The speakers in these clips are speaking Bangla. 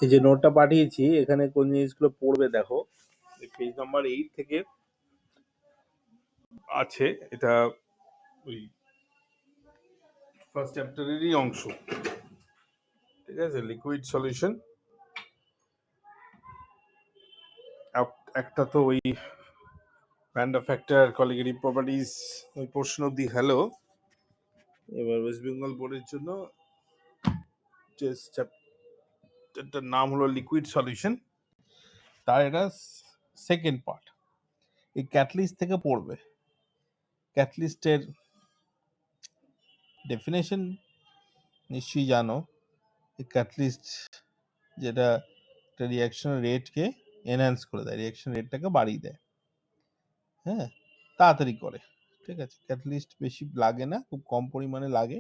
এই যে নোটটা পাঠিয়েছি এখানে কোন জিনিসগুলো পড়বে দেখো, পেজ নাম্বার 8 থেকে আছে। এটা ওই ফার্স্ট চ্যাপ্টারেরই অংশ, ঠিক আছে। লিকুইড সলিউশন একটা তো ওই ভ্যান্ডা ফ্যাক্টর, কলিগেটিভ প্রপার্টিজ ওই পোর্শন অব্দি হ্যালো। এবার ওয়েস্ট বেঙ্গল বোর্ডের জন্য যে চ্যাপ্টারটার নাম হলো লিকুইড সলিউশন, তার এটা সেকেন্ড পার্ট। এই ক্যাটালিস্ট থেকে পড়বে। ক্যাটালিস্টের ডেফিনেশন নিশ্চয়ই জানো। এই ক্যাটালিস্ট যেটা একটা রিয়াকশন রেটকে এনহ্যান্স করে দেয়, রিয়াকশন রেটটাকে বাড়িয়ে দেয়, হ্যাঁ, তাড়াতাড়ি করে, ঠিক আছে। ক্যাটালিস্ট বেশি লাগে না, খুব কম পরিমাণে লাগে।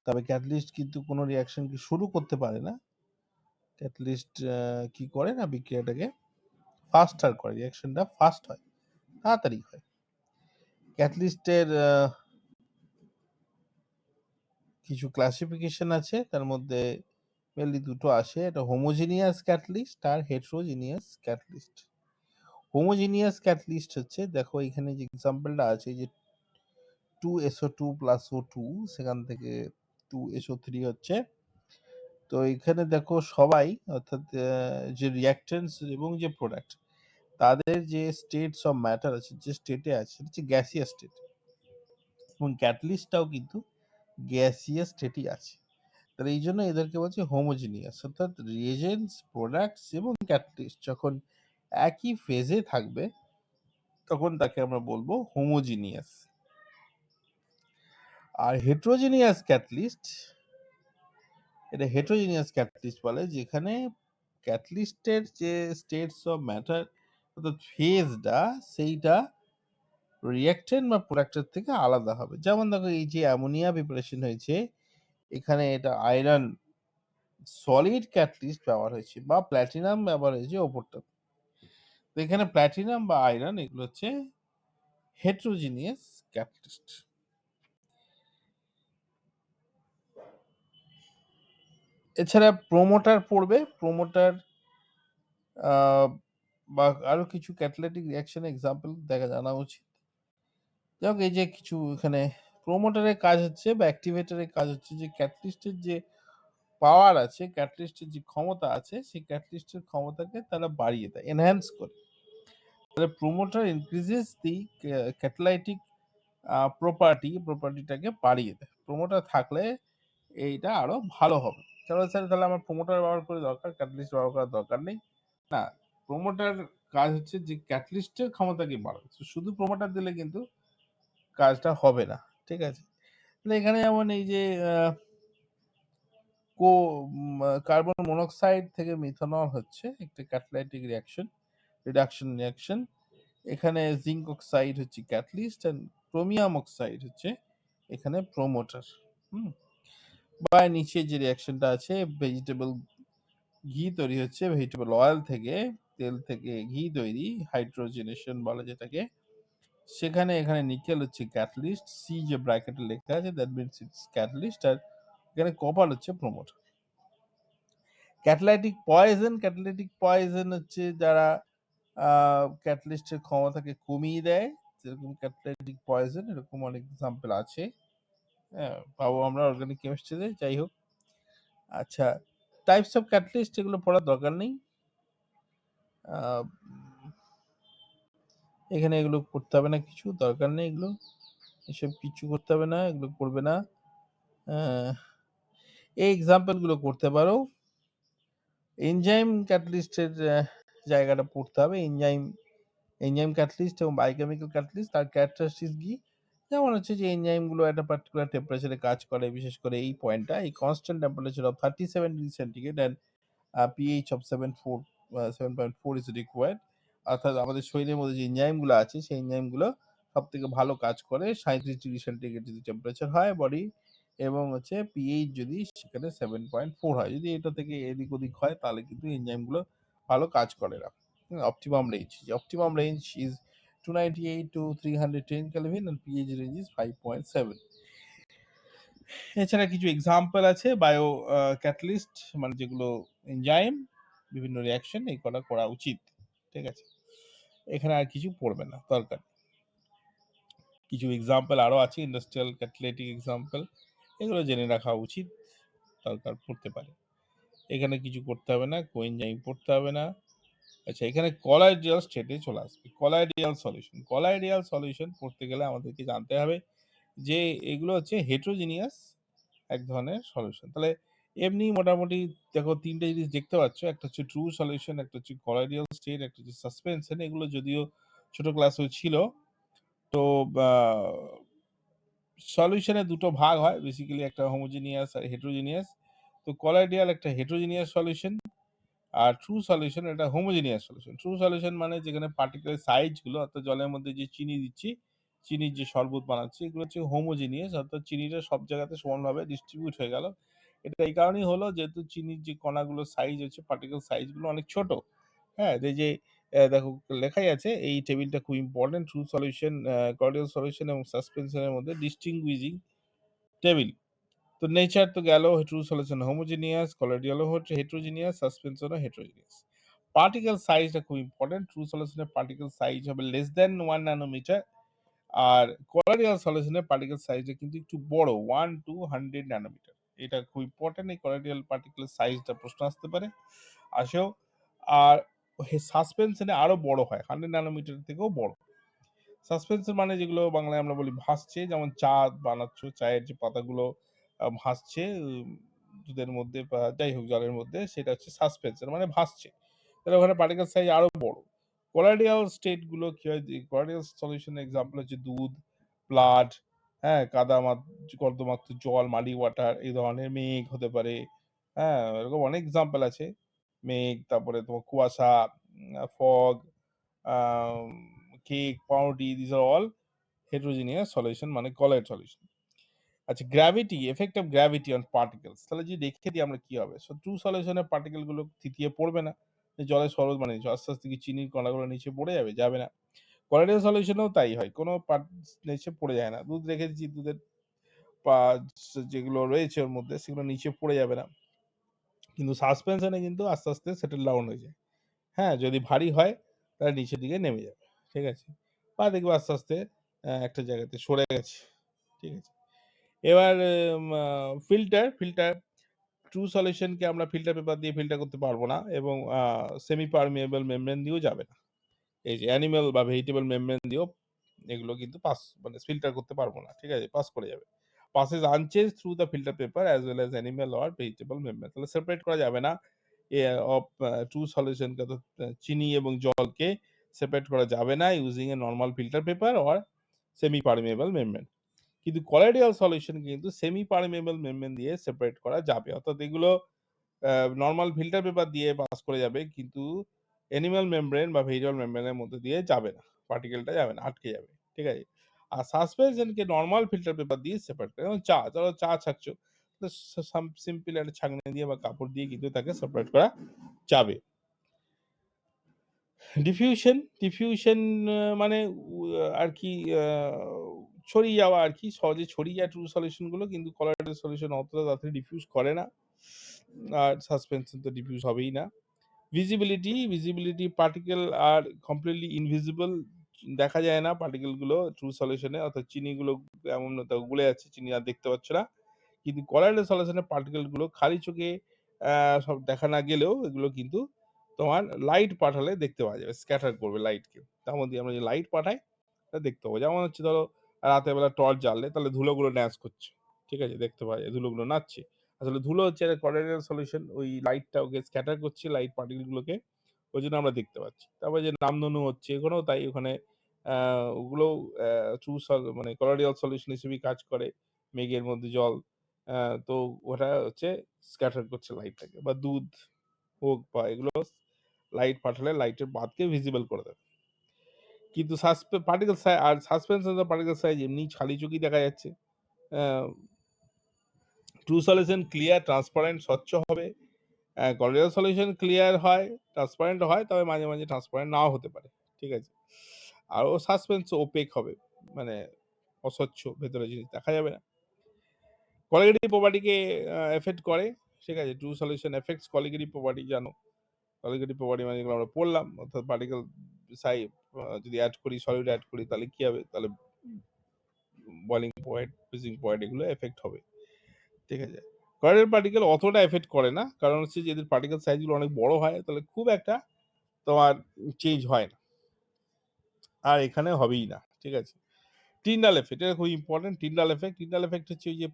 তবে ক্যাটালিস্ট কিন্তু কোনো রিয়াকশনকে শুরু করতে পারে না। ক্যাটালিস্ট কি করে না, বিক্রিয়াটাকে ফাস্টার করে, রিয়াকশনটা ফাস্ট হয়, তাড়াতাড়ি হয়। ক্যাটালিস্টের কিছু ক্লাসিফিকেশন আছে, তার মধ্যে মেনলি দুটো আসে, এটা হোমোজিনিয়াস ক্যাটালিস্ট আর হেটেরোজিনিয়াস ক্যাটালিস্ট। হোমোজিনিয়াস ক্যাটালিস্ট হচ্ছে, দেখো এখানে যে এক্সাম্পলটা আছে, যে 2SO2 + O2, সেখান থেকে 2SO3 হচ্ছে। তো এখানে দেখো সবাই, অর্থাৎ যে রিয়াক্টেন্টস এবং যে প্রোডাক্ট, তাদের যে স্টেটস অফ ম্যাটার আছে, যে স্টেটে আছে, সেটা হচ্ছে গ্যাসিয়াস স্টেট, এবং ক্যাটালিস্টটাও কিন্তু গ্যাসিয়াস স্টেটই আছে। তাহলে এই জন্য এদেরকে বলছে হোমোজিনিয়াস, অর্থাৎ রিয়েজেন্টস, প্রোডাক্টস এবং ক্যাটালিস্ট যখন একই ফেজে থাকবে তখন তাকে আমরা বলবো হোমোজিনিয়াস। আর হেটেরোজিনিয়াস ক্যাটালিস্ট, এটা হেটেরোজিনিয়াস ক্যাটালিস্ট বলে, যেখানে ক্যাটালিস্টের যে স্টেটস অফ ম্যাটার, অর্থাৎ ফেজটা, সেইটা রিঅ্যাকটেন্ট বা প্রোডাক্টের থেকে আলাদা হবে। যেমন দেখো, এই যে অ্যামোনিয়া প্রিপারেশন হয়েছে, এখানে এটা আয়রন সলিড ক্যাটালিস্ট ব্যবহার হয়েছে, বা প্ল্যাটিনাম ব্যবহার হয়েছে ওপরটা। তো এখানে প্ল্যাটিনাম বা আয়রন এগুলো হচ্ছে হেটেরোজিনিয়াস ক্যাটালিস্ট। এছাড়া প্রোমোটার পড়বে। প্রোমোটার বা আরো কিছু ক্যাটালিটিক রিঅ্যাকশন এক্সাম্পল দেখা জানা উচিত। যাক, এই যে কিছু এখানে প্রোমোটারের কাজ হচ্ছে বা অ্যাক্টিভেটরের কাজ হচ্ছে, যে ক্যাটালিস্টের যে পাওয়ার আছে, ক্যাটালিস্টের যে ক্ষমতা আছে, সেই ক্যাটালিস্টের ক্ষমতাকে তারা বাড়িয়ে দেয়, এনহ্যান্স করে। তাহলে প্রোমোটার ইনক্রিজেস দি ক্যাটালাইটিক প্রপার্টিটাকে বাড়িয়ে দেয়। প্রোমোটার থাকলে এইটা আরো ভালো হবে। চলো স্যার, তাহলে আমার প্রোমোটার ব্যবহার করে দরকার, ক্যাটালিস্ট ব্যবহার করার দরকার নেই। না, প্রোমোটার কাজ হচ্ছে যে ক্যাটালিস্টের ক্ষমতাকে বাড়াবে। শুধু প্রোমোটার দিলে কিন্তু কাজটা হবে না, ঠিক আছে। তাহলে এখানে যেমন এই যে কার্বন মনোক্সাইড থেকে মিথানল হচ্ছে একটা ক্যাটালাইটিক রিডাকশন রিঅ্যাকশন। এখানে জিঙ্ক অক্সাইড হচ্ছে ক্যাটালিস্ট, এন্ড ক্রোমিয়াম অক্সাইড হচ্ছে এখানে প্রোমোটার। বা নিচে যে রিঅ্যাকশনটা আছে, ভেজিটেবল ঘি তৈরি হচ্ছে, ভেজিটেবল অয়েল থেকে, তেল থেকে ঘি তৈরি, হাইড্রোজেনেশন বলে যেটাকে। সেখানে এখানে নিকেল হচ্ছে ক্যাটালিস্ট, সি যে ব্র্যাকেটে লেখা আছে, দ্যাট মিনস ইটস ক্যাটালিস্ট, আর এখানে কপার হচ্ছে প্রোমোটার। ক্যাটালাইটিক পয়জন হচ্ছে যারা ক্যাটালিস্টের ক্ষমতাকে কমিয়ে দেয়, যেরকম ক্যাটালাইটিক পয়জন, এরকম অনেক এক্সাম্পল আছে, হ্যাঁ, পাবো আমরা অর্গানিক কেমিস্ট্রিতে। যাই হোক, আচ্ছা, টাইপস অফ ক্যাটালিস্ট এগুলো পড়ার দরকার নেই। এখানে এগুলো করতে হবে না, কিছু দরকার নেই, এগুলো এসব কিছু করতে হবে না, এগুলো করবে না। এই এক্সাম্পল গুলো করতে পারো। এনজাইম ক্যাটালিস্টের জায়গাটা পড়তে হবে। এনজাইম ক্যাটালিস্ট এবং বায়োকেমিক্যাল ক্যাটালিস্ট, তার ক্যারেক্টারিস্টিক্স কি, যেমন হচ্ছে যে এনজাইম গুলো একটা পার্টিকুলার টেম্পারেচারে কাজ করে, বিশেষ করে এই পয়েন্টটা, এই constant temperature of 37 degree centigrade and pH of 7.4 is required। অর্থাৎ আমাদের শরীরের মধ্যে যে এনজাইম গুলো আছে, সেই এনজাইম গুলো সব থেকে ভালো কাজ করে 37 ডিগ্রি সেন্টিগ্রেড যদি টেম্পারেচার হয় বডি, এবং হচ্ছে pH যদি সেখানে 7.4 হয়। যদি এটা থেকে এদিক ওদিক হয়, তাহলে কিন্তু এনজাইম গুলো ভালো কাজ করে না। Optimum range is 298 to 310 Kelvin and pH range is 5.7। এছাড়া কিছু এক্সাম্পল আছে বায়ো ক্যাটালিস্ট, মানে যেগুলো এনজাইম, বিভিন্ন রিয়াকশন এই করা উচিত। ঠিক আছে, এখানে আর কিছু পড়বে না, দরকার। কিছু এক্সাম্পল আরো আছে, ইন্ডাস্ট্রিয়াল ক্যাটালিটিক এক্সাম্পল, এগুলো জেনে রাখা উচিত, দরকার পড়তে পারে। এখানে কিছু করতে হবে না, কোএনজাইম পড়তে হবে না। আচ্ছা, এখানে কলাইডিয়াল স্টেটে চলে আসবে। কলাইডিয়াল সলিউশন পড়তে গেলে আমাদেরকে জানতে হবে যে এগুলো হচ্ছে হেটেরোজিনিয়াস এক ধরনের সলিউশন। তাহলে এমনি মোটামুটি দেখো তিনটে জিনিস দেখতে পাচ্ছ, একটা হচ্ছে ট্রু সলিউশন, একটা হচ্ছে কলাইডিয়াল স্টেট, একটা হচ্ছে সাসপেনশন। এগুলো যদিও ছোট ক্লাসেও ছিল। তো সলিউশনের দুটো ভাগ হয় বেসিক্যালি, একটা হোমোজিনিয়াস আর হেটেরোজিনিয়াস। তো কলাইডিয়াল একটা হেটেরোজিনিয়াস সলিউশন, আর ট্রু সলিউশন এটা হোমোজিনিয়াস সলিউশন। ট্রু সলিউশন মানে যেখানে পার্টিকুলার সাইজগুলো, অর্থাৎ জলের মধ্যে যে চিনি দিচ্ছি, চিনির যে শরবত বানাচ্ছি, এগুলো হচ্ছে হোমোজিনিয়াস, অর্থাৎ চিনিটা সব জায়গাতে সমানভাবে ডিস্ট্রিবিউট হয়ে গেল। এটা এই কারণেই হলো যেহেতু চিনির যে কণাগুলোর সাইজ হচ্ছে, পার্টিকুলার সাইজগুলো অনেক ছোট। হ্যাঁ, এই যে দেখো লেখাই আছে, এই টেবিলটা খুব important, true solution, cordial solution এবং সাসপেনশনের মধ্যে ডিস্টিংগুইশিং টেবিল। তো নেচার তো গেল, ট্রু সলিউশন হোমোজিনিয়াস, কলোডিয়ালও হচ্ছে হেটেরোজিনিয়াস, সাসপেনশনও হেটেরোজিনিয়াস। পার্টিকেল সাইজটা খুব ইম্পর্টেন্ট, ট্রু সলিউশনের পার্টিকেল সাইজ হবে লেস দেন 1 ন্যানোমিটার, আর কলোডিয়াল সলিউশনের পার্টিকেল সাইজটা কিন্তু একটু বড়, 1 to 100 ন্যানোমিটার। এটা খুব ইম্পর্টেন্ট, এই কলোডিয়াল পার্টিকেল সাইজটা প্রশ্ন আসতে পারে, আসেও। আর সাসপেনশনে আরো বড় হয়, 100 ন্যানোমিটার থেকেও বড়। সাসপেনশন মানে যেগুলো বাংলায় আমরা বলি ভাসছে, যেমন চা বানাচ্ছ, চায়ের যে পাতাগুলো ভাসছে দুধের মধ্যে বা যাই হোক জলের মধ্যে, সেটা হচ্ছে সাসপেনশন মানে ভাসছে। তাহলে ওখানে পার্টিকেল সাইজ আরো বড়। কলোডিয়াল স্টেট গুলো কি হয়, কলোডিয়াল সলিউশন এক্সাম্পল হচ্ছে দুধ, ব্লাড, হ্যাঁ, কর্দমাক্ত জল, মালি ওয়াটার, এই ধরনের, মেঘ হতে পারে। হ্যাঁ, এরকম অনেক এক্সাম্পল আছে। মেঘ, তারপরে তোমার কুয়াশা, ফগ, কেক, পাউরুটি, this are all heterogeneous solution মানে colloid solution। আচ্ছা, gravity, effect of gravity on particles, তাহলে যদি দেখে দিই আমরা কি হবে। সো ট্রু সলিউশনের পার্টিকেল গুলো থিতিয়ে পড়বে না, জলের সরল মানে আস্তে আস্তে কি চিনির কণাগুলো নিচে পড়ে যাবে, যাবে না। কলোইডাল সলিউশনেও তাই হয়, কোনো পার্ট নিচে পড়ে যায় না। দুধ রেখে দিচ্ছি, দুধের যেগুলো রয়েছে ওর মধ্যে সেগুলো নিচে পড়ে যাবে না, কিন্তু সাসপেনশনে কিন্তু আস্তে আস্তে সেটেল ডাউন হয়ে যায়। হ্যাঁ, যদি ভারী হয় তাহলে নিচের দিকে নেমে যাবে। ঠিক আছে, বা দেখবে আস্তে আস্তে একটা জায়গাতে সরে গেছে। ঠিক আছে, এবার ফিল্টার ট্রু সলিউশনকে আমরা ফিল্টার পেপার দিয়ে ফিল্টার করতে পারবো না, এবং সেমি পারমিয়েবল মেমব্রেন দিয়েও যাবে না। এই যে অ্যানিমাল বা ভেজিটেবল মেমব্রেন দিয়েও এগুলো কিন্তু পাস মানে ফিল্টার করতে পারবো না। ঠিক আছে, পাস করে যাবে। passes unchanged through the filter paper as well as animal or vegetable membrane। তাহলে সেপারেট করা যাবে না অফ টু সলিউশনকে, তো চিনি এবং জলকে সেপারেট করা যাবে না using a normal filter paper or semi permeable membrane. কিন্তু কলোইডাল সলিউশন কিন্তু সেমি পারমিয়েবল মেমব্রেন দিয়ে সেপারেট করা যাবে, অর্থাৎ এগুলো নর্মাল ফিল্টার পেপার দিয়ে পাস করে যাবে, কিন্তু অ্যানিমাল মেমব্রেন বা ভেজিটেবল মেমব্রেনের মধ্যে দিয়ে যাবে না, পার্টিকেলটা যাবে না, আটকে যাবে। ঠিক আছে, আর সাসপেনশনকে নর্মাল ফিল্টার পেপার দিয়ে সেপারেট করে, যেমন চা, ধরো চা ছাকছো, সিম্পল একটা ছাঁকনি দিয়ে বা কাপড় দিয়ে কিন্তু তাকে সেপারেট করা যাবে। ডিফিউশন মানে আর কি, ছড়িয়ে যাওয়া আর কি, সহজে ছড়িয়ে যায় ট্রু সলিউশন গুলো, কিন্তু কলোইডাল সলিউশন অতটা তাড়াতাড়ি ডিফিউজ করে না, আর সাসপেনশন তো ডিফিউজ হবেই না। ভিজিবিলিটি পার্টিকেল আর কমপ্লিটলি ইনভিজিবল, দেখা যায় না পার্টিকেল গুলো ট্রু সলিউশনে, অর্থাৎ চিনি গুলো এমন গুলে যাচ্ছে, চিনি আর দেখতে পাচ্ছ না। কিন্তু কলোইডাল সলিউশনের পার্টিকেল গুলো খালি চোখে সব দেখা না গেলেও এগুলো কিন্তু তোমার লাইট পাঠালে দেখতে পাওয়া যাবে, স্ক্যাটার করবে লাইটকে। তার মধ্যে আমরা যে লাইট পাঠাই তা দেখতে পাবো। যেমন হচ্ছে ধরো রাতের বেলা টর্চ জ্বাললে তাহলে ধুলোগুলো ড্যান্স করছে, ঠিক আছে, দেখতে পাওয়া যায় ধুলোগুলো নাচছে। আসলে ধুলো হচ্ছে একটা কলোইডাল সলিউশন, ওই লাইটটা ওকে স্ক্যাটার করছে, লাইট পার্টিকেল গুলোকে, ওই জন্য আমরা দেখতে পাচ্ছি। তারপরে যে নামধনু হচ্ছে, এখানেও তাই, ওখানে ওগুলো ট্রু মানে কলোইডাল সলিউশন হিসেবেই কাজ করে। মেঘের মধ্যে জল, তো ওটা হচ্ছে স্ক্যাটার করছে লাইটটাকে, বা দুধ হোক বা এগুলো লাইট পাঠালে লাইটের বাদকে ভিজিবল করে দেবে। কিন্তু পার্টিকেল সাইজ আর সাসপেনশন পার্টিকেল সাইজ এমনি খালি চোখেই দেখা যাচ্ছে। ট্রু সলিউশন ক্লিয়ার, ট্রান্সপারেন্ট, স্বচ্ছ হবে। কলোইডাল সলিউশন ক্লিয়ার হয়, ট্রান্সপারেন্ট হয়, তবে মাঝে মাঝে ট্রান্সপারেন্ট নাও হতে পারে। ঠিক আছে, আর ও সাসপেন্স ওপেক হবে, মানে অস্বচ্ছ, ভেতরে জিনিস দেখা যাবে না। কলিগেটিভ প্রপার্টিকে এফেক্ট করে, ঠিক আছে। True solution effects colligative property, জানো কলিগেটিভ প্রপার্টি মানে যেগুলো আমরা পড়লাম, অর্থাৎ পার্টিকেল সাই যদি অ্যাড করি, সলিড অ্যাড করি, তাহলে কি হবে, তাহলে বয়লিং পয়েন্ট, ফ্রিজিং পয়েন্ট এগুলো এফেক্ট হবে, ঠিক আছে। কলিগেটিভ পার্টিকেল অতটা এফেক্ট করে না, কারণ হচ্ছে যে এদের পার্টিকেল সাইজগুলো অনেক বড় হয়, তাহলে খুব একটা তোমার চেঞ্জ হয় না, আর এখানে হবেই না, ঠিক আছে। টিন্ডাল এফেক্ট, এটা খুব important. Tyndall effect, Tyndall effect হচ্ছে ওই যে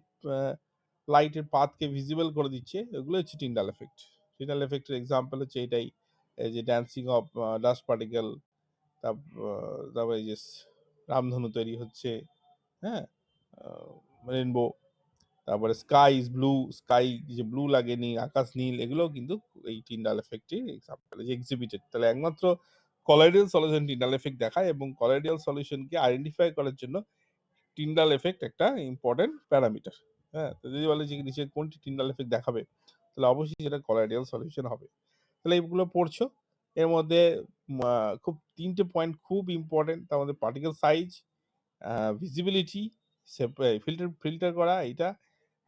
লাইটের পাথকে ভিজিবল করে দিচ্ছে, এগুলো হচ্ছে টিন্ডাল এফেক্ট। টিন্ডাল এফেক্টের এক্সাম্পল হচ্ছে এটাই, এই যে ড্যান্সিং অফ ডাস্ট পার্টিকেল, তারপরে এই যে রামধনু তৈরি হচ্ছে, হ্যাঁ, রেনবো, তারপরে স্কাই ইজ ব্লু, স্কাই যে ব্লু লাগে, নীল আকাশ নীল, এগুলো কিন্তু এই টিন্ডাল এফেক্টের এক্সাম্পল, যে এক্সিবিটেড। তাহলে একমাত্র কলয়েডাল সলিউশন টিন্ডাল এফেক্ট দেখায়, এবং কলয়েডাল সলিউশনকে আইডেন্টিফাই করার জন্য টিন্ডাল এফেক্ট একটা ইম্পর্টেন্ট প্যারামিটার। হ্যাঁ, তো যদি বলে যে নিচে কোনটি টিন্ডাল এফেক্ট দেখাবে, তাহলে অবশ্যই সেটা কলয়েডাল সলিউশন হবে। তাহলে এইগুলো পড়ছো, এর মধ্যে খুব 3টে পয়েন্ট খুব ইম্পর্টেন্ট, তার মধ্যে পার্টিকেল সাইজ, ভিজিবিলিটি, ফিল্টার করা এইটা,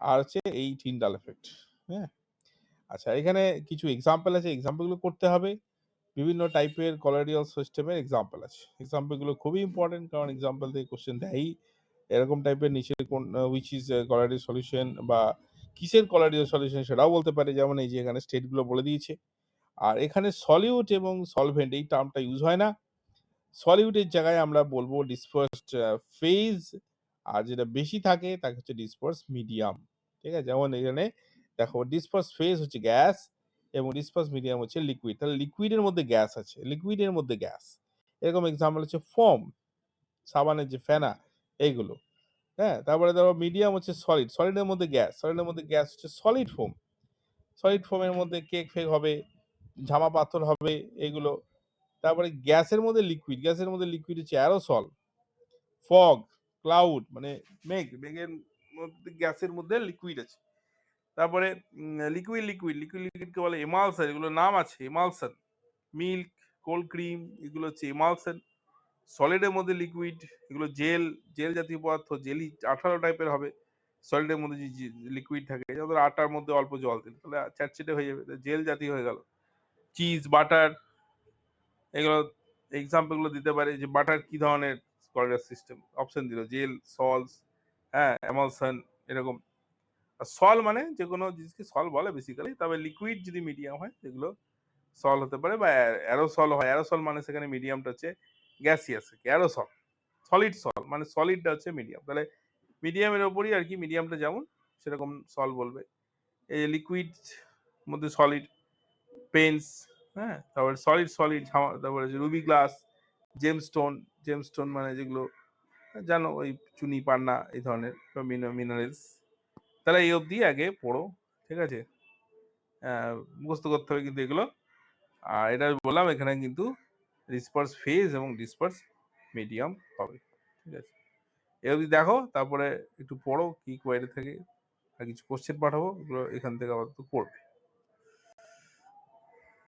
আর হচ্ছে এই টিন্ডাল এফেক্ট। হ্যাঁ, আচ্ছা, এখানে কিছু এক্সাম্পল আছে, এক্সাম্পলগুলো করতে হবে। বিভিন্ন টাইপের কলয়েডাল সিস্টেমের এক্সাম্পল আছে, এক্সাম্পলগুলো খুবই ইম্পর্টেন্ট, কারণ এক্সাম্পল থেকে কোশ্চেন দেয়ই। এরকম টাইপের নিচে কোন উইচ ইজ কলয়েডাল সলিউশন, বা কিসের কলয়েডাল সলিউশন সেটাও বলতে পারে, যেমন এই যে এখানে স্টেটগুলো বলে দিয়েছে। আর এখানে সলিউট এবং সলভেন্ট এই টার্মটা ইউজ হয় না, সলিউটের জায়গায় আমরা বলবো ডিসপার্সড ফেজ, আর যেটা বেশি থাকে তাকে হচ্ছে ডিসপার্স মিডিয়াম, ঠিক আছে। যেমন এখানে দেখো, ডিসপার্স ফেজ হচ্ছে গ্যাস, এবং ডিসপার্স মিডিয়াম হচ্ছে লিকুইড, তাহলে লিকুইডের মধ্যে গ্যাস আছে, লিকুইডের মধ্যে গ্যাস। এরকম এক্সাম্পল হচ্ছে ফোম, সাবানের যে ফেনা, এইগুলো। হ্যাঁ, তারপরে ধরো মিডিয়াম হচ্ছে সলিড, সলিডের মধ্যে গ্যাস, সলিডের মধ্যে গ্যাস হচ্ছে সলিড ফোম, সলিড ফোমের মধ্যে কেক ফেক হবে, ঝামা পাথর হবে, এগুলো। তারপরে গ্যাসের মধ্যে লিকুইড, গ্যাসের মধ্যে লিকুইড হচ্ছে অ্যারোসল, ফগ, ক্লাউড মানে মেঘ, মেঘের মধ্যে গ্যাসের মধ্যে লিকুইড আছে। তারপরে লিকুইড লিকুইড লিকুইড লিকুইডকে বলে এমালশন, এগুলো নাম আছে, এমালশন, মিল্ক, কোল্ড ক্রিম, এগুলো হচ্ছে এমালশন। সলিডের মধ্যে লিকুইড, এগুলো জেল, জেল জাতীয় পদার্থ, জেলি 18 টাইপের হবে। সলিডের মধ্যে যে লিকুইড থাকে, যেমন আটার মধ্যে অল্প জল দিলে তাহলে চ্যাটচেটে হয়ে যাবে, জেল জাতীয় হয়ে গেল। চিজ, বাটার, এগুলো এক্সাম্পল গুলো দিতে পারে, যে বাটার কি ধরনের কলয়েডাল সিস্টেম, অপশন দিল জেল, সলস, হ্যাঁ, এমালশন, এরকম। আর সল মানে যে কোনো জিনিসকে সল বলে বেসিক্যালি, তবে লিকুইড যদি মিডিয়াম হয় সেগুলো সল হতে পারে, বা অ্যারোসল হয়। অ্যারোসল মানে সেখানে মিডিয়ামটা হচ্ছে গ্যাসিয়াস, অ্যারোসল। সলিড সল মানে সলিডটা হচ্ছে মিডিয়াম, তাহলে মিডিয়ামের ওপরই আর কি, মিডিয়ামটা যেমন সেরকম সল বলবে। এই লিকুইড মধ্যে সলিড, পেন্স, হ্যাঁ, তারপরে সলিড সলিড, তারপরে রুবি গ্লাস, জেমস্টোন, জেমস্টোন মানে যেগুলো জানো ওই চুনি পান্না এই ধরনের মিনারেলস। তাহলে এই অবধি আগে পড়ো, ঠিক আছে। মুখস্থ করতে হবে কিন্তু এগুলো। আর এটা বললাম এখানে কিন্তু ডিসপার্স ফেজ এবং ডিসপার্স মিডিয়াম হবে, ঠিক আছে। এই অবধি দেখো, তারপরে একটু পড়ো কি কোয়ারি থেকে, আর কিছু কোশ্চেন পাঠাবো, এগুলো এখান থেকে আবার পড়বে।